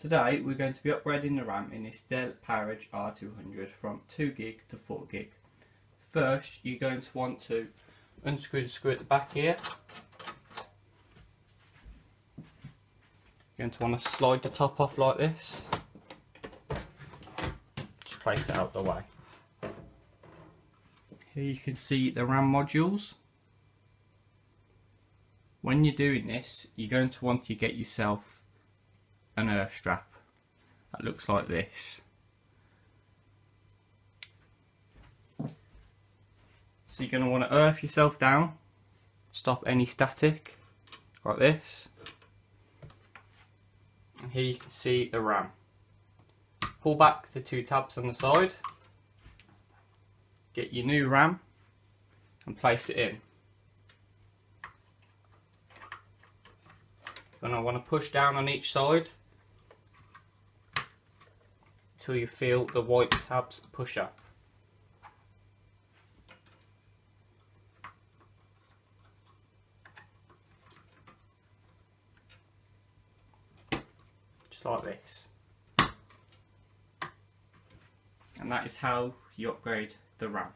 Today we're going to be upgrading the RAM in this Dell PowerEdge R200 from 2GB to 4GB. First, you're going to want to unscrew the screw at the back here. You're going to want to slide the top off like this. Just place it out the way. Here you can see the RAM modules. When you're doing this, you're going to want to get yourself an earth strap that looks like this. So you're going to want to earth yourself down, stop any static, like this. And here you can see the RAM. Pull back the two tabs on the side, get your new RAM and place it in. You're going to want to push down on each side until you feel the white tabs push up. Just like this. And that is how you upgrade the RAM.